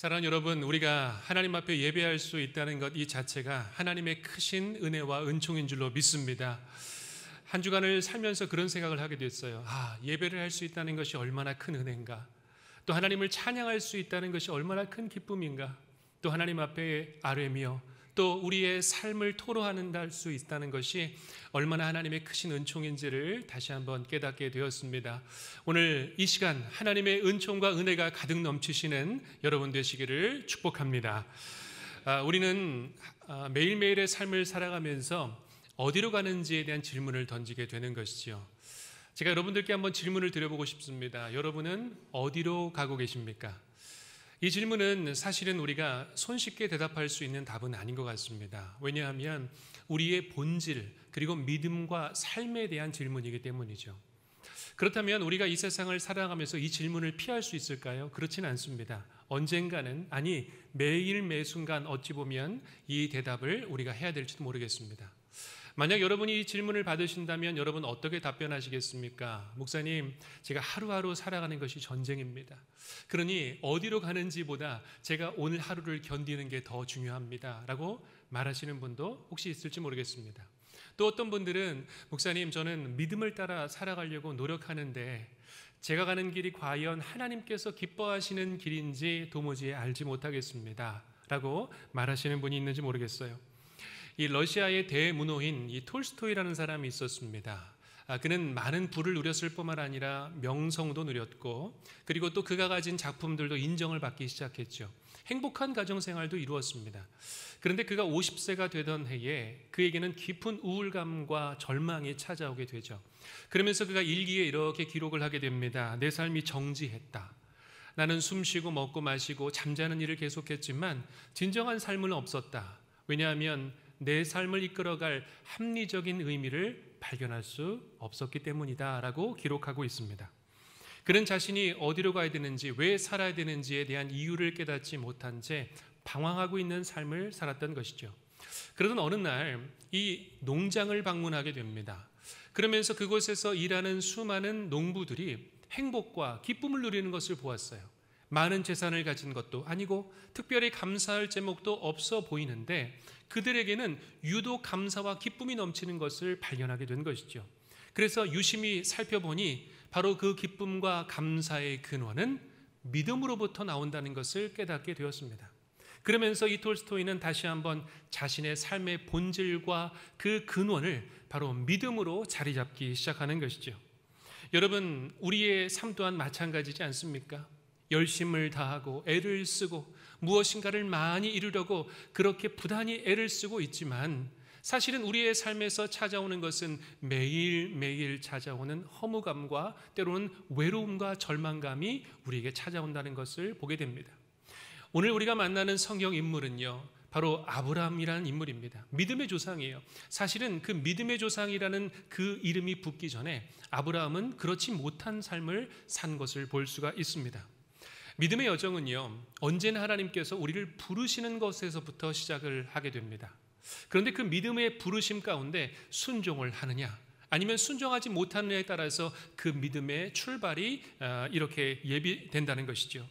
사랑하는 여러분, 우리가 하나님 앞에 예배할 수 있다는 것 이 자체가 하나님의 크신 은혜와 은총인 줄로 믿습니다. 한 주간을 살면서 그런 생각을 하게 됐어요. 예배를 할 수 있다는 것이 얼마나 큰 은혜인가, 또 하나님을 찬양할 수 있다는 것이 얼마나 큰 기쁨인가, 또 하나님 앞에 아뢰며 또 우리의 삶을 토로하는 수 있다는 것이 얼마나 하나님의 크신 은총인지를 다시 한번 깨닫게 되었습니다. 오늘 이 시간 하나님의 은총과 은혜가 가득 넘치시는 여러분 되시기를 축복합니다. 우리는 매일매일의 삶을 살아가면서 어디로 가는지에 대한 질문을 던지게 되는 것이지요. 제가 여러분들께 한번 질문을 드려보고 싶습니다. 여러분은 어디로 가고 계십니까? 이 질문은 사실은 우리가 손쉽게 대답할 수 있는 답은 아닌 것 같습니다. 왜냐하면 우리의 본질 그리고 믿음과 삶에 대한 질문이기 때문이죠. 그렇다면 우리가 이 세상을 살아가면서 이 질문을 피할 수 있을까요? 그렇지는 않습니다. 언젠가는, 아니 매일 매순간 어찌 보면 이 대답을 우리가 해야 될지도 모르겠습니다. 만약 여러분이 이 질문을 받으신다면 여러분 어떻게 답변하시겠습니까? 목사님, 제가 하루하루 살아가는 것이 전쟁입니다. 그러니 어디로 가는지보다 제가 오늘 하루를 견디는 게 더 중요합니다 라고 말하시는 분도 혹시 있을지 모르겠습니다. 또 어떤 분들은 목사님, 저는 믿음을 따라 살아가려고 노력하는데 제가 가는 길이 과연 하나님께서 기뻐하시는 길인지 도무지 알지 못하겠습니다 라고 말하시는 분이 있는지 모르겠어요. 이 러시아의 대문호인 이 톨스토이라는 사람이 있었습니다. 그는 많은 부를 누렸을 뿐만 아니라 명성도 누렸고, 그리고 또 그가 가진 작품들도 인정을 받기 시작했죠. 행복한 가정생활도 이루었습니다. 그런데 그가 50세가 되던 해에 그에게는 깊은 우울감과 절망이 찾아오게 되죠. 그러면서 그가 일기에 이렇게 기록을 하게 됩니다. 내 삶이 정지했다. 나는 숨쉬고 먹고 마시고 잠자는 일을 계속했지만 진정한 삶은 없었다. 왜냐하면 내 삶을 이끌어갈 합리적인 의미를 발견할 수 없었기 때문이다 라고 기록하고 있습니다. 그는 자신이 어디로 가야 되는지, 왜 살아야 되는지에 대한 이유를 깨닫지 못한 채 방황하고 있는 삶을 살았던 것이죠. 그러던 어느 날 이 농장을 방문하게 됩니다. 그러면서 그곳에서 일하는 수많은 농부들이 행복과 기쁨을 누리는 것을 보았어요. 많은 재산을 가진 것도 아니고 특별히 감사할 제목도 없어 보이는데 그들에게는 유독 감사와 기쁨이 넘치는 것을 발견하게 된 것이죠. 그래서 유심히 살펴보니 바로 그 기쁨과 감사의 근원은 믿음으로부터 나온다는 것을 깨닫게 되었습니다. 그러면서 이 톨스토이는 다시 한번 자신의 삶의 본질과 그 근원을 바로 믿음으로 자리 잡기 시작하는 것이죠. 여러분, 우리의 삶 또한 마찬가지지 않습니까? 열심을 다하고 애를 쓰고 무엇인가를 많이 이루려고 그렇게 부단히 애를 쓰고 있지만 사실은 우리의 삶에서 찾아오는 것은 매일매일 찾아오는 허무감과 때로는 외로움과 절망감이 우리에게 찾아온다는 것을 보게 됩니다. 오늘 우리가 만나는 성경 인물은요, 바로 아브라함이라는 인물입니다. 믿음의 조상이에요. 사실은 그 믿음의 조상이라는 그 이름이 붙기 전에 아브라함은 그렇지 못한 삶을 산 것을 볼 수가 있습니다. 믿음의 여정은요, 언제나 하나님께서 우리를 부르시는 것에서부터 시작을 하게 됩니다. 그런데 그 믿음의 부르심 가운데 순종을 하느냐 아니면 순종하지 못하느냐에 따라서 그 믿음의 출발이 이렇게 예비된다는 것이죠.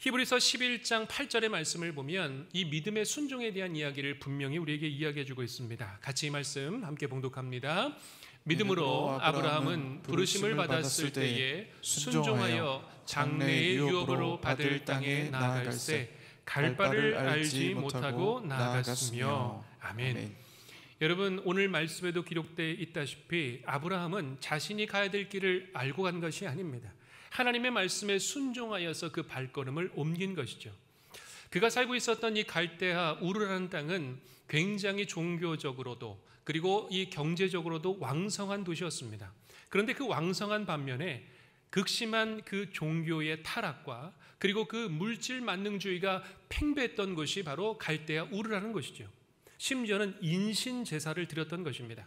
히브리서 11장 8절의 말씀을 보면 이 믿음의 순종에 대한 이야기를 분명히 우리에게 이야기해 주고 있습니다. 같이 이 말씀 함께 봉독합니다. 믿음으로 아브라함은 부르심을 받았을 때에 순종하여 장래의 유업으로 받을 땅에 나아갈새 갈 바를 알지 못하고 나아갔으며. 아멘. 여러분, 오늘 말씀에도 기록되어 있다시피 아브라함은 자신이 가야 될 길을 알고 간 것이 아닙니다. 하나님의 말씀에 순종하여서 그 발걸음을 옮긴 것이죠. 그가 살고 있었던 이 갈대아 우르라는 땅은 굉장히 종교적으로도 그리고 이 경제적으로도 왕성한 도시였습니다. 그런데 그 왕성한 반면에 극심한 그 종교의 타락과 그리고 그 물질 만능주의가 팽배했던 것이 바로 갈대아 우르라는 것이죠. 심지어는 인신 제사를 드렸던 것입니다.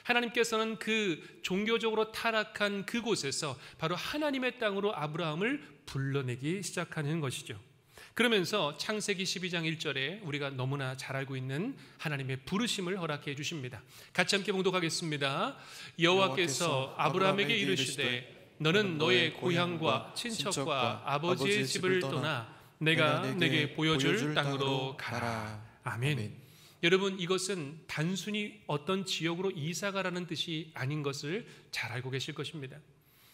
하나님께서는 그 종교적으로 타락한 그곳에서 바로 하나님의 땅으로 아브라함을 불러내기 시작하는 것이죠. 그러면서 창세기 12장 1절에 우리가 너무나 잘 알고 있는 하나님의 부르심을 허락해 주십니다. 같이 함께 봉독하겠습니다. 여호와께서 아브라함에게 이르시되 너는 너의 고향과 친척과 아버지의 집을 떠나 내가 내게 보여줄 땅으로 가라. 아멘. 여러분, 이것은 단순히 어떤 지역으로 이사가라는 뜻이 아닌 것을 잘 알고 계실 것입니다.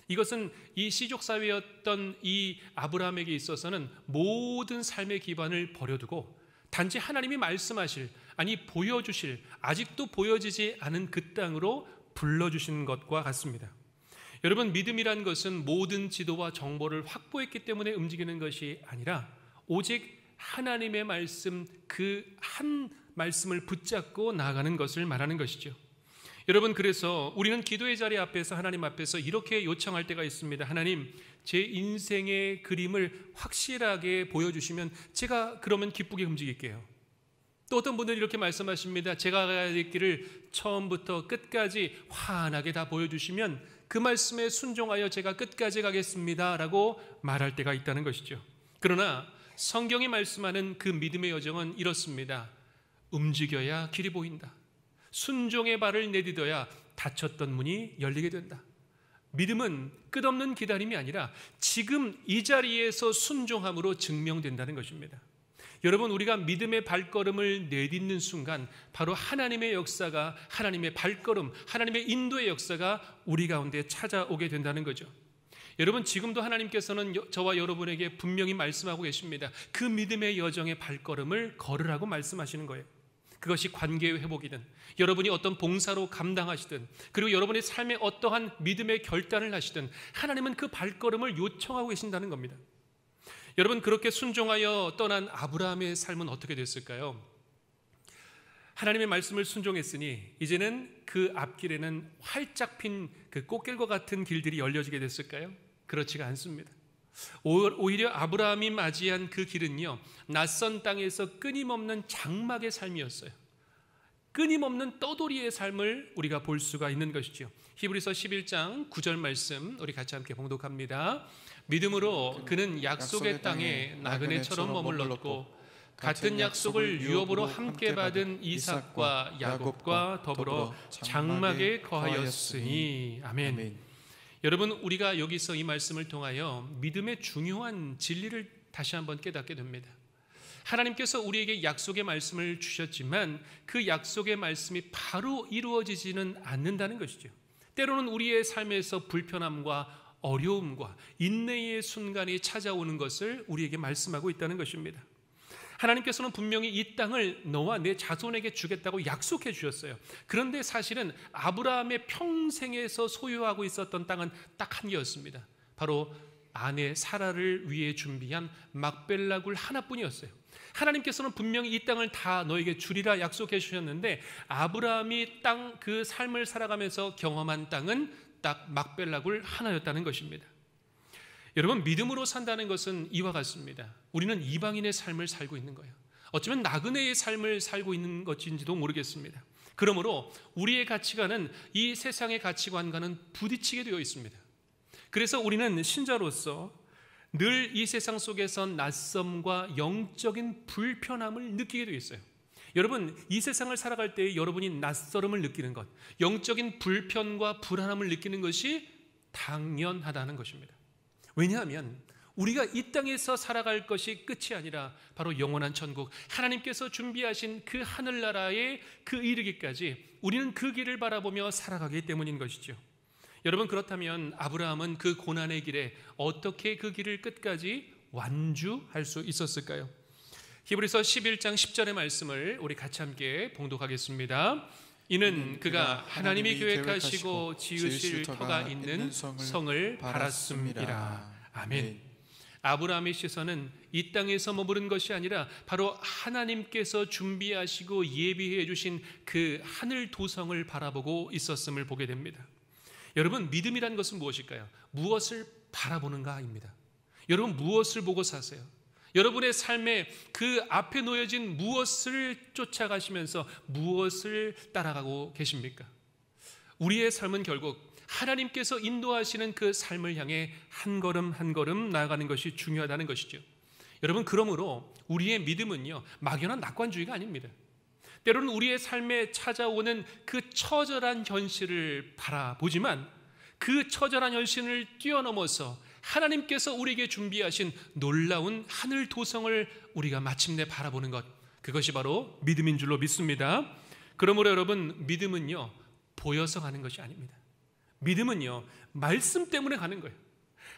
이것은 이 시족사회였던 이 아브라함에게 있어서는 모든 삶의 기반을 버려두고 단지 하나님이 말씀하실, 아니 보여주실, 아직도 보여지지 않은 그 땅으로 불러주신 것과 같습니다. 여러분, 믿음이란 것은 모든 지도와 정보를 확보했기 때문에 움직이는 것이 아니라 오직 하나님의 말씀, 그 한 말씀을 붙잡고 나아가는 것을 말하는 것이죠. 여러분, 그래서 우리는 기도의 자리 앞에서 하나님 앞에서 이렇게 요청할 때가 있습니다. 하나님, 제 인생의 그림을 확실하게 보여주시면 제가 그러면 기쁘게 움직일게요. 또 어떤 분들이 이렇게 말씀하십니다. 제가 가야 될 길을 처음부터 끝까지 환하게 다 보여주시면 그 말씀에 순종하여 제가 끝까지 가겠습니다 라고 말할 때가 있다는 것이죠. 그러나 성경이 말씀하는 그 믿음의 여정은 이렇습니다. 움직여야 길이 보인다. 순종의 발을 내딛어야 닫혔던 문이 열리게 된다. 믿음은 끝없는 기다림이 아니라 지금 이 자리에서 순종함으로 증명된다는 것입니다. 여러분, 우리가 믿음의 발걸음을 내딛는 순간 바로 하나님의 역사가, 하나님의 발걸음, 하나님의 인도의 역사가 우리 가운데 찾아오게 된다는 거죠. 여러분, 지금도 하나님께서는 저와 여러분에게 분명히 말씀하고 계십니다. 그 믿음의 여정의 발걸음을 걸으라고 말씀하시는 거예요. 그것이 관계의 회복이든, 여러분이 어떤 봉사로 감당하시든, 그리고 여러분의 삶에 어떠한 믿음의 결단을 하시든 하나님은 그 발걸음을 요청하고 계신다는 겁니다. 여러분, 그렇게 순종하여 떠난 아브라함의 삶은 어떻게 됐을까요? 하나님의 말씀을 순종했으니 이제는 그 앞길에는 활짝 핀 그 꽃길과 같은 길들이 열려지게 됐을까요? 그렇지가 않습니다. 오히려 아브라함이 맞이한 그 길은요, 낯선 땅에서 끊임없는 장막의 삶이었어요. 끊임없는 떠돌이의 삶을 우리가 볼 수가 있는 것이죠. 히브리서 11장 9절 말씀 우리 같이 함께 봉독합니다. 믿음으로 그는 약속의 땅에 나그네처럼 머물렀고 같은 약속을 유업으로 함께 받은 이삭과 야곱과 더불어 장막에 거하였으니. 아멘. 여러분, 우리가 여기서 이 말씀을 통하여 믿음의 중요한 진리를 다시 한번 깨닫게 됩니다. 하나님께서 우리에게 약속의 말씀을 주셨지만 그 약속의 말씀이 바로 이루어지지는 않는다는 것이죠. 때로는 우리의 삶에서 불편함과 어려움과 인내의 순간이 찾아오는 것을 우리에게 말씀하고 있다는 것입니다. 하나님께서는 분명히 이 땅을 너와 내 자손에게 주겠다고 약속해 주셨어요. 그런데 사실은 아브라함의 평생에서 소유하고 있었던 땅은 딱 한 개였습니다. 바로 아내 사라를 위해 준비한 막벨라굴 하나뿐이었어요. 하나님께서는 분명히 이 땅을 다 너에게 주리라 약속해 주셨는데 아브라함이 땅 그 삶을 살아가면서 경험한 땅은 딱 막벨라굴 하나였다는 것입니다. 여러분, 믿음으로 산다는 것은 이와 같습니다. 우리는 이방인의 삶을 살고 있는 거예요. 어쩌면 나그네의 삶을 살고 있는 것인지도 모르겠습니다. 그러므로 우리의 가치관은 이 세상의 가치관과는 부딪히게 되어 있습니다. 그래서 우리는 신자로서 늘 이 세상 속에서 낯섦과 영적인 불편함을 느끼게 되어 있어요. 여러분, 이 세상을 살아갈 때 여러분이 낯설음을 느끼는 것, 영적인 불편과 불안함을 느끼는 것이 당연하다는 것입니다. 왜냐하면 우리가 이 땅에서 살아갈 것이 끝이 아니라 바로 영원한 천국, 하나님께서 준비하신 그 하늘나라에 그 이르기까지 우리는 그 길을 바라보며 살아가기 때문인 것이죠. 여러분, 그렇다면 아브라함은 그 고난의 길에 어떻게 그 길을 끝까지 완주할 수 있었을까요? 히브리서 11장 10절의 말씀을 우리 같이 함께 봉독하겠습니다. 이는 그가 하나님이 계획하시고 지으실 터가 있는 성을 바랐습니다. 아멘. 아브라함의 시선은 이 땅에서 머무른 것이 아니라 바로 하나님께서 준비하시고 예비해 주신 그 하늘 도성을 바라보고 있었음을 보게 됩니다. 여러분, 믿음이란 것은 무엇일까요? 무엇을 바라보는가입니다. 여러분, 무엇을 보고 사세요? 여러분의 삶에 그 앞에 놓여진 무엇을 쫓아가시면서 무엇을 따라가고 계십니까? 우리의 삶은 결국 하나님께서 인도하시는 그 삶을 향해 한 걸음 한 걸음 나아가는 것이 중요하다는 것이죠. 여러분, 그러므로 우리의 믿음은요, 막연한 낙관주의가 아닙니다. 때로는 우리의 삶에 찾아오는 그 처절한 현실을 바라보지만 그 처절한 현실을 뛰어넘어서 하나님께서 우리에게 준비하신 놀라운 하늘 도성을 우리가 마침내 바라보는 것, 그것이 바로 믿음인 줄로 믿습니다. 그러므로 여러분, 믿음은요 보여서 가는 것이 아닙니다. 믿음은요 말씀 때문에 가는 거예요.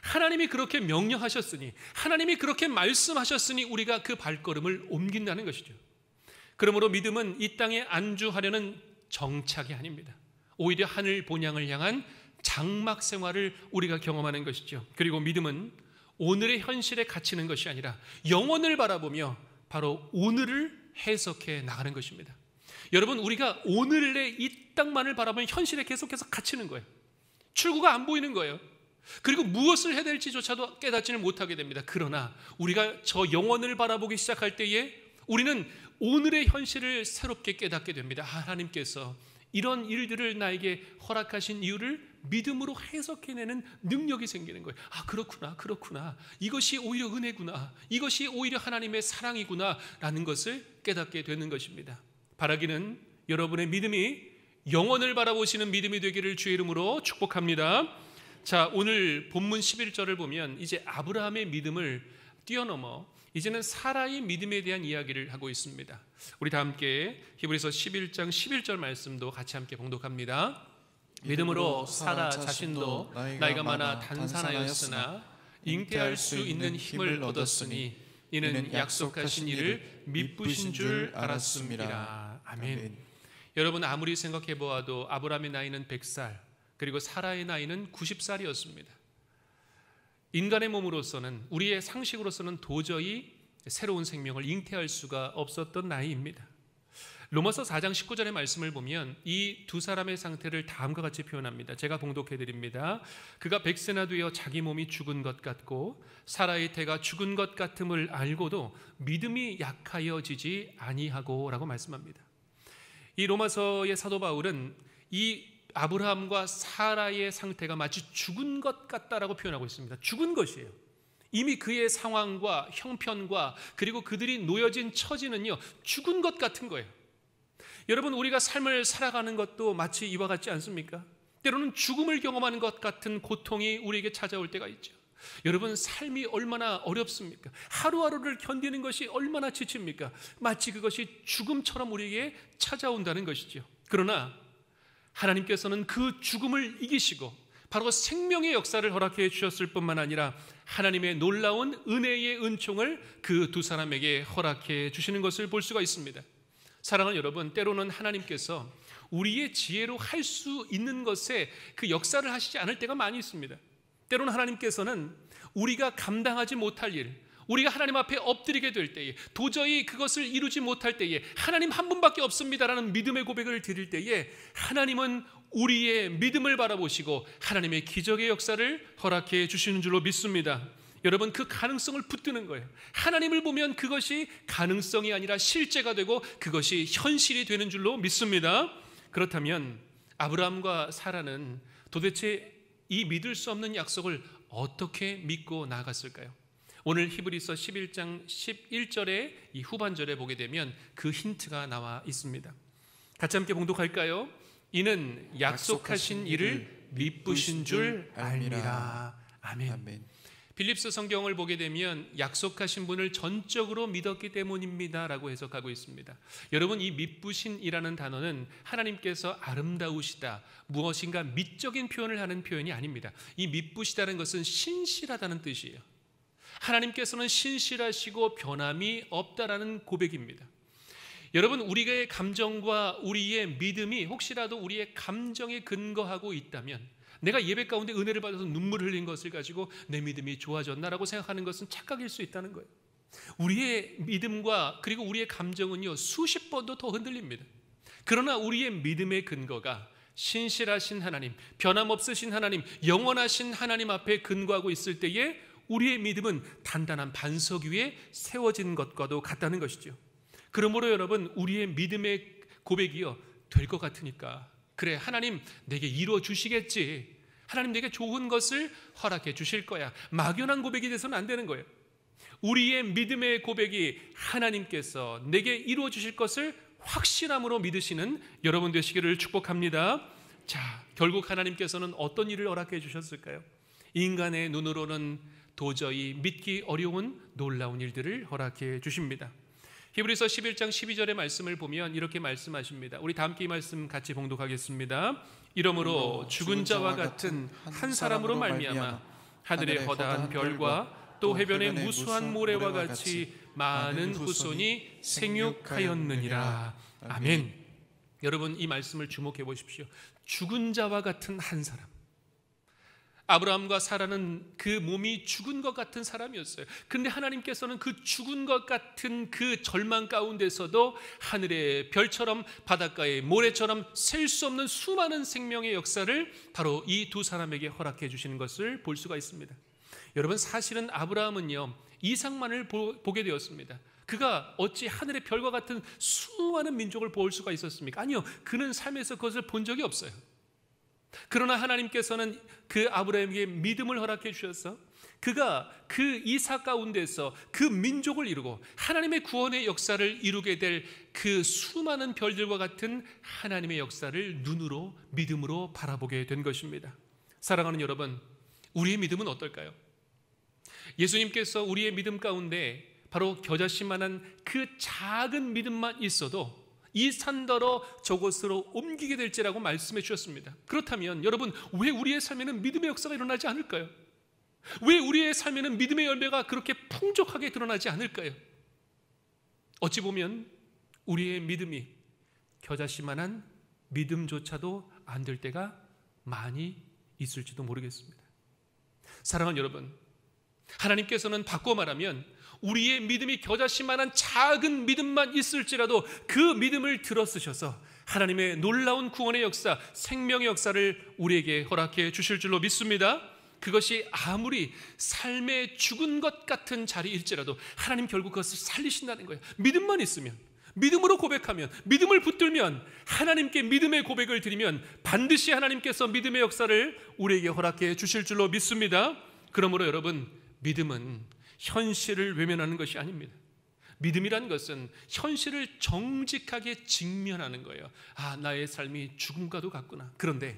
하나님이 그렇게 명령하셨으니, 하나님이 그렇게 말씀하셨으니 우리가 그 발걸음을 옮긴다는 것이죠. 그러므로 믿음은 이 땅에 안주하려는 정착이 아닙니다. 오히려 하늘 본향을 향한 장막 생활을 우리가 경험하는 것이죠. 그리고 믿음은 오늘의 현실에 갇히는 것이 아니라 영원을 바라보며 바로 오늘을 해석해 나가는 것입니다. 여러분, 우리가 오늘의 이 땅만을 바라보면 현실에 계속해서 갇히는 거예요. 출구가 안 보이는 거예요. 그리고 무엇을 해야 될지조차도 깨닫지는 못하게 됩니다. 그러나 우리가 저 영원을 바라보기 시작할 때에 우리는 오늘의 현실을 새롭게 깨닫게 됩니다. 하나님께서 이런 일들을 나에게 허락하신 이유를 믿음으로 해석해내는 능력이 생기는 거예요. 아, 그렇구나. 이것이 오히려 은혜구나. 이것이 오히려 하나님의 사랑이구나 라는 것을 깨닫게 되는 것입니다. 바라기는 여러분의 믿음이 영원을 바라보시는 믿음이 되기를 주의 이름으로 축복합니다. 자, 오늘 본문 11절을 보면 이제 아브라함의 믿음을 뛰어넘어 이제는 사라의 믿음에 대한 이야기를 하고 있습니다. 우리 다 함께 히브리서 11장 11절 말씀도 같이 함께 봉독합니다. 믿음으로 사라 자신도 나이가 많아 단산하였으나 잉태할 수 있는 힘을 얻었으니 이는 약속하신 이를 미쁘신 줄 알았습니다. 아멘. 여러분, 아무리 생각해 보아도 아브라함의 나이는 100살, 그리고 사라의 나이는 90살이었습니다. 인간의 몸으로서는, 우리의 상식으로서는 도저히 새로운 생명을 잉태할 수가 없었던 나이입니다. 로마서 4장 19절의 말씀을 보면 이 두 사람의 상태를 다음과 같이 표현합니다. 제가 봉독해 드립니다. 그가 100세나 되어 자기 몸이 죽은 것 같고 사라의 태가 죽은 것 같음을 알고도 믿음이 약하여지지 아니하고 라고 말씀합니다. 이 로마서의 사도 바울은 이 아브라함과 사라의 상태가 마치 죽은 것 같다라고 표현하고 있습니다. 죽은 것이에요. 이미 그의 상황과 형편과 그리고 그들이 놓여진 처지는요 죽은 것 같은 거예요. 여러분, 우리가 삶을 살아가는 것도 마치 이와 같지 않습니까? 때로는 죽음을 경험하는 것 같은 고통이 우리에게 찾아올 때가 있죠. 여러분, 삶이 얼마나 어렵습니까? 하루하루를 견디는 것이 얼마나 지칩니까? 마치 그것이 죽음처럼 우리에게 찾아온다는 것이죠. 그러나 하나님께서는 그 죽음을 이기시고 바로 생명의 역사를 허락해 주셨을 뿐만 아니라 하나님의 놀라운 은혜의 은총을 그 두 사람에게 허락해 주시는 것을 볼 수가 있습니다. 사랑하는 여러분, 때로는 하나님께서 우리의 지혜로 할 수 있는 것에 그 역사를 하시지 않을 때가 많이 있습니다. 때로는 하나님께서는 우리가 감당하지 못할 일, 우리가 하나님 앞에 엎드리게 될 때에, 도저히 그것을 이루지 못할 때에 하나님 한 분밖에 없습니다라는 믿음의 고백을 드릴 때에 하나님은 우리의 믿음을 바라보시고 하나님의 기적의 역사를 허락해 주시는 줄로 믿습니다. 여러분, 그 가능성을 붙드는 거예요. 하나님을 보면 그것이 가능성이 아니라 실제가 되고 그것이 현실이 되는 줄로 믿습니다. 그렇다면 아브라함과 사라는 도대체 이 믿을 수 없는 약속을 어떻게 믿고 나아갔을까요? 오늘 히브리서 11장 11절의 이 후반절에 보게 되면 그 힌트가 나와 있습니다. 같이 함께 봉독할까요? 이는 약속하신 이를 미쁘신 줄 알미라. 아멘. 빌립스 성경을 보게 되면 약속하신 분을 전적으로 믿었기 때문입니다 라고 해석하고 있습니다. 여러분, 이 미쁘신이라는 단어는 하나님께서 아름다우시다, 무엇인가 미적인 표현을 하는 표현이 아닙니다. 이 미쁘시다는 것은 신실하다는 뜻이에요. 하나님께서는 신실하시고 변함이 없다라는 고백입니다. 여러분, 우리의 감정과 우리의 믿음이 혹시라도 우리의 감정에 근거하고 있다면, 내가 예배 가운데 은혜를 받아서 눈물을 흘린 것을 가지고 내 믿음이 좋아졌나라고 생각하는 것은 착각일 수 있다는 거예요. 우리의 믿음과 그리고 우리의 감정은요 수십 번도 더 흔들립니다. 그러나 우리의 믿음의 근거가 신실하신 하나님, 변함없으신 하나님, 영원하신 하나님 앞에 근거하고 있을 때에 우리의 믿음은 단단한 반석 위에 세워진 것과도 같다는 것이죠. 그러므로 여러분, 우리의 믿음의 고백이요 될 것 같으니까, 그래, 하나님 내게 이루어 주시겠지, 하나님 내게 좋은 것을 허락해 주실 거야, 막연한 고백이 돼서는 안 되는 거예요. 우리의 믿음의 고백이 하나님께서 내게 이루어 주실 것을 확신함으로 믿으시는 여러분 되시기를 축복합니다. 자, 결국 하나님께서는 어떤 일을 허락해 주셨을까요? 인간의 눈으로는 도저히 믿기 어려운 놀라운 일들을 허락해 주십니다. 히브리서 11장 12절의 말씀을 보면 이렇게 말씀하십니다. 우리 다 함께 이 말씀 같이 봉독하겠습니다. 이러므로 죽은 자와 같은 한 사람으로 말미암아 하늘의 허다한 별과 또 해변의 무수한 모래와 같이 많은 후손이 생육하였느니라. 아멘. 여러분, 이 말씀을 주목해 보십시오. 죽은 자와 같은 한 사람. 아브라함과 사라는 그 몸이 죽은 것 같은 사람이었어요. 그런데 하나님께서는 그 죽은 것 같은 그 절망 가운데서도 하늘의 별처럼 바닷가의 모래처럼 셀 수 없는 수많은 생명의 역사를 바로 이 두 사람에게 허락해 주시는 것을 볼 수가 있습니다. 여러분, 사실은 아브라함은요, 이상만을 보게 되었습니다. 그가 어찌 하늘의 별과 같은 수많은 민족을 볼 수가 있었습니까? 아니요, 그는 삶에서 그것을 본 적이 없어요. 그러나 하나님께서는 그 아브라함에게 믿음을 허락해 주셔서 그가 그 이삭 가운데서 그 민족을 이루고 하나님의 구원의 역사를 이루게 될 그 수많은 별들과 같은 하나님의 역사를 눈으로 믿음으로 바라보게 된 것입니다. 사랑하는 여러분, 우리의 믿음은 어떨까요? 예수님께서 우리의 믿음 가운데 바로 겨자씨만한 그 작은 믿음만 있어도 이 산더러 저곳으로 옮기게 될지라고 말씀해 주셨습니다. 그렇다면 여러분, 왜 우리의 삶에는 믿음의 역사가 일어나지 않을까요? 왜 우리의 삶에는 믿음의 열매가 그렇게 풍족하게 드러나지 않을까요? 어찌 보면 우리의 믿음이 겨자씨만한 믿음조차도 안 될 때가 많이 있을지도 모르겠습니다. 사랑하는 여러분, 하나님께서는 바꿔 말하면 우리의 믿음이 겨자씨만한 작은 믿음만 있을지라도 그 믿음을 들어쓰셔서 하나님의 놀라운 구원의 역사, 생명의 역사를 우리에게 허락해 주실 줄로 믿습니다. 그것이 아무리 삶의 죽은 것 같은 자리일지라도 하나님 결국 그것을 살리신다는 거예요. 믿음만 있으면, 믿음으로 고백하면, 믿음을 붙들면, 하나님께 믿음의 고백을 드리면 반드시 하나님께서 믿음의 역사를 우리에게 허락해 주실 줄로 믿습니다. 그러므로 여러분, 믿음은 현실을 외면하는 것이 아닙니다. 믿음이란 것은 현실을 정직하게 직면하는 거예요. 아, 나의 삶이 죽음과도 같구나. 그런데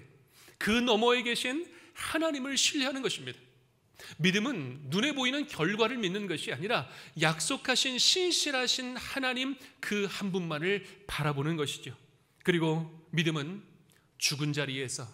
그 너머에 계신 하나님을 신뢰하는 것입니다. 믿음은 눈에 보이는 결과를 믿는 것이 아니라 약속하신 신실하신 하나님 그 한 분만을 바라보는 것이죠. 그리고 믿음은 죽은 자리에서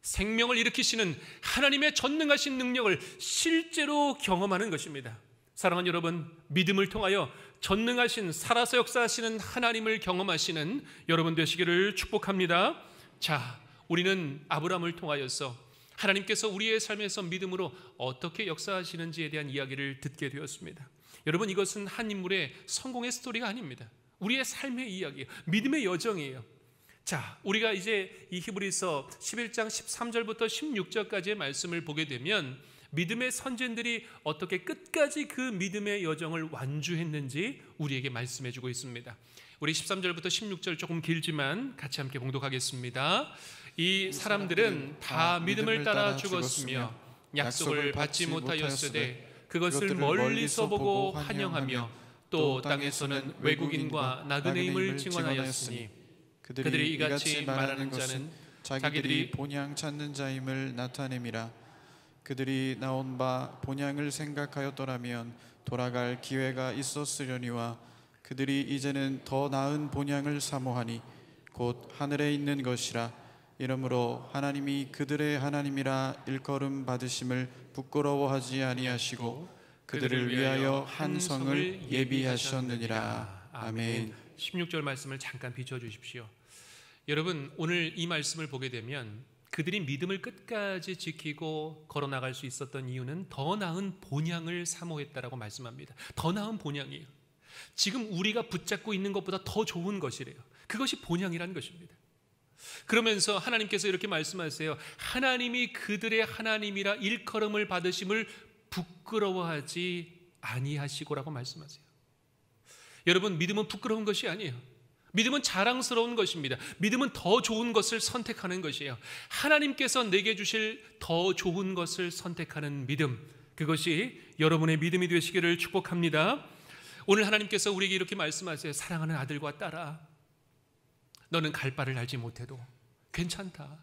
생명을 일으키시는 하나님의 전능하신 능력을 실제로 경험하는 것입니다. 사랑하는 여러분, 믿음을 통하여 전능하신 살아서 역사하시는 하나님을 경험하시는 여러분 되시기를 축복합니다. 자, 우리는 아브라함을 통하여서 하나님께서 우리의 삶에서 믿음으로 어떻게 역사하시는지에 대한 이야기를 듣게 되었습니다. 여러분, 이것은 한 인물의 성공의 스토리가 아닙니다. 우리의 삶의 이야기예요. 믿음의 여정이에요. 자, 우리가 이제 이 히브리서 11장 13절부터 16절까지의 말씀을 보게 되면 믿음의 선진들이 어떻게 끝까지 그 믿음의 여정을 완주했는지 우리에게 말씀해 주고 있습니다. 우리 13절부터 16절 조금 길지만 같이 함께 봉독하겠습니다. 이 사람들은 다 믿음을 따라 죽었으며 약속을 받지 못하였으되 그것을 멀리서 보고 환영하며 또 땅에서는 외국인과 나그네임을 증언하였으니 그들이 이같이 말하는 자는 자기들이 본향 찾는 자임을 나타냄이라. 그들이 나온 바 본향을 생각하였더라면 돌아갈 기회가 있었으려니와 그들이 이제는 더 나은 본향을 사모하니 곧 하늘에 있는 것이라. 이러므로 하나님이 그들의 하나님이라 일컬음 받으심을 부끄러워하지 아니하시고 그들을 위하여 한 성을 예비하셨느니라. 아멘. 16절 말씀을 잠깐 비춰주십시오. 여러분, 오늘 이 말씀을 보게 되면 그들이 믿음을 끝까지 지키고 걸어나갈 수 있었던 이유는 더 나은 본향을 사모했다라고 말씀합니다. 더 나은 본향이에요. 지금 우리가 붙잡고 있는 것보다 더 좋은 것이래요. 그것이 본향이라는 것입니다. 그러면서 하나님께서 이렇게 말씀하세요. 하나님이 그들의 하나님이라 일컬음을 받으심을 부끄러워하지 아니하시고라고 말씀하세요. 여러분, 믿음은 부끄러운 것이 아니에요. 믿음은 자랑스러운 것입니다. 믿음은 더 좋은 것을 선택하는 것이에요. 하나님께서 내게 주실 더 좋은 것을 선택하는 믿음, 그것이 여러분의 믿음이 되시기를 축복합니다. 오늘 하나님께서 우리에게 이렇게 말씀하세요. 사랑하는 아들과 딸아, 너는 갈 바를 알지 못해도 괜찮다.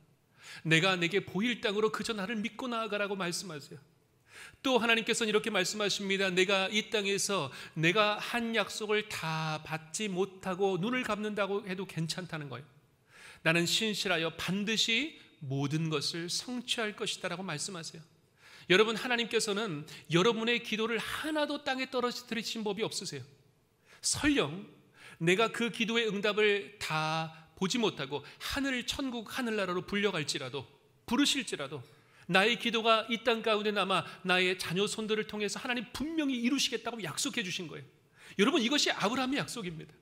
내가 내게 보일 땅으로 그저 나를 믿고 나아가라고 말씀하세요. 또 하나님께서는 이렇게 말씀하십니다. 내가 이 땅에서 내가 한 약속을 다 받지 못하고 눈을 감는다고 해도 괜찮다는 거예요. 나는 신실하여 반드시 모든 것을 성취할 것이다 라고 말씀하세요. 여러분, 하나님께서는 여러분의 기도를 하나도 땅에 떨어뜨리신 법이 없으세요. 설령 내가 그 기도의 응답을 다 보지 못하고 하늘, 천국, 하늘나라로 불려갈지라도, 부르실지라도 나의 기도가 이 땅 가운데 남아 나의 자녀 손들을 통해서 하나님 분명히 이루시겠다고 약속해 주신 거예요. 여러분, 이것이 아브라함의 약속입니다.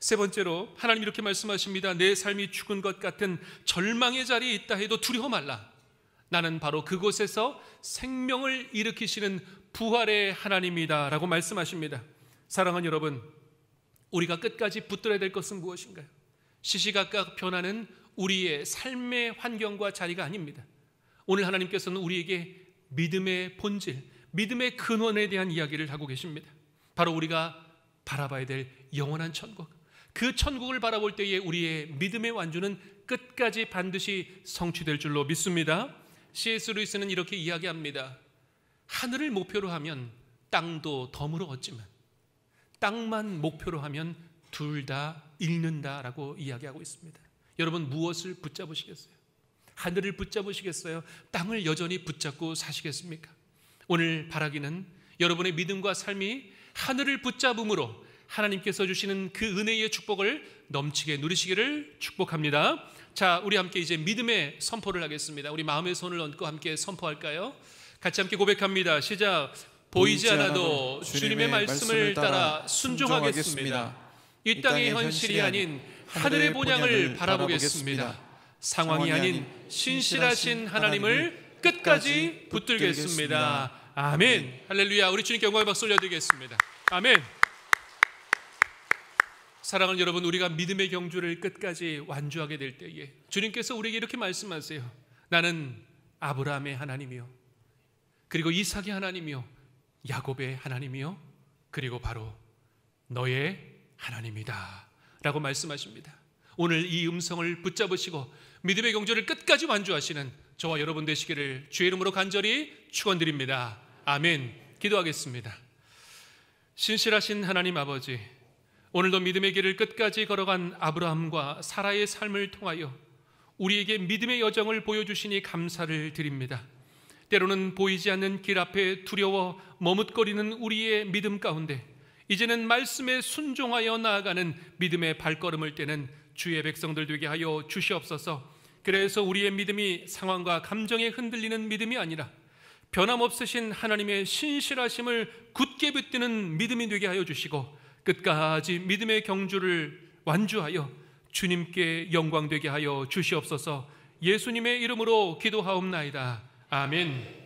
세 번째로 하나님 이렇게 말씀하십니다. 내 삶이 죽은 것 같은 절망의 자리에 있다 해도 두려워 말라. 나는 바로 그곳에서 생명을 일으키시는 부활의 하나님이다 라고 말씀하십니다. 사랑하는 여러분, 우리가 끝까지 붙들어야 될 것은 무엇인가요? 시시각각 변하는 우리의 삶의 환경과 자리가 아닙니다. 오늘 하나님께서는 우리에게 믿음의 본질, 믿음의 근원에 대한 이야기를 하고 계십니다. 바로 우리가 바라봐야 될 영원한 천국, 그 천국을 바라볼 때에 우리의 믿음의 완주는 끝까지 반드시 성취될 줄로 믿습니다. C.S. 루이스는 이렇게 이야기합니다. 하늘을 목표로 하면 땅도 덤으로 얻지만 땅만 목표로 하면 둘 다 잃는다라고 이야기하고 있습니다. 여러분, 무엇을 붙잡으시겠어요? 하늘을 붙잡으시겠어요? 땅을 여전히 붙잡고 사시겠습니까? 오늘 바라기는 여러분의 믿음과 삶이 하늘을 붙잡음으로 하나님께서 주시는 그 은혜의 축복을 넘치게 누리시기를 축복합니다. 자, 우리 함께 이제 믿음의 선포를 하겠습니다. 우리 마음의 손을 얹고 함께 선포할까요? 같이 함께 고백합니다. 시작. 보이지 않아도 주님의 말씀을 따라 순종하겠습니다. 이 땅의 현실이 아닌 하늘의 본향을 바라보겠습니다. 상황이 아닌 신실하신 하나님을 끝까지 붙들겠습니다. 아멘. 할렐루야. 우리 주님께 영광의 박수 올려드리겠습니다. 아멘. 사랑하는 여러분, 우리가 믿음의 경주를 끝까지 완주하게 될 때에 주님께서 우리에게 이렇게 말씀하세요. 나는 아브라함의 하나님이요, 그리고 이삭의 하나님이요, 야곱의 하나님이요, 그리고 바로 너의 하나님이다 라고 말씀하십니다. 오늘 이 음성을 붙잡으시고 믿음의 경주를 끝까지 완주하시는 저와 여러분 되시기를 주의 이름으로 간절히 축원드립니다. 아멘. 기도하겠습니다. 신실하신 하나님 아버지, 오늘도 믿음의 길을 끝까지 걸어간 아브라함과 사라의 삶을 통하여 우리에게 믿음의 여정을 보여주시니 감사를 드립니다. 때로는 보이지 않는 길 앞에 두려워 머뭇거리는 우리의 믿음 가운데 이제는 말씀에 순종하여 나아가는 믿음의 발걸음을 떼는 주의 백성들 되게 하여 주시옵소서. 그래서 우리의 믿음이 상황과 감정에 흔들리는 믿음이 아니라 변함없으신 하나님의 신실하심을 굳게 붙드는 믿음이 되게 하여 주시고 끝까지 믿음의 경주를 완주하여 주님께 영광되게 하여 주시옵소서. 예수님의 이름으로 기도하옵나이다. 아멘.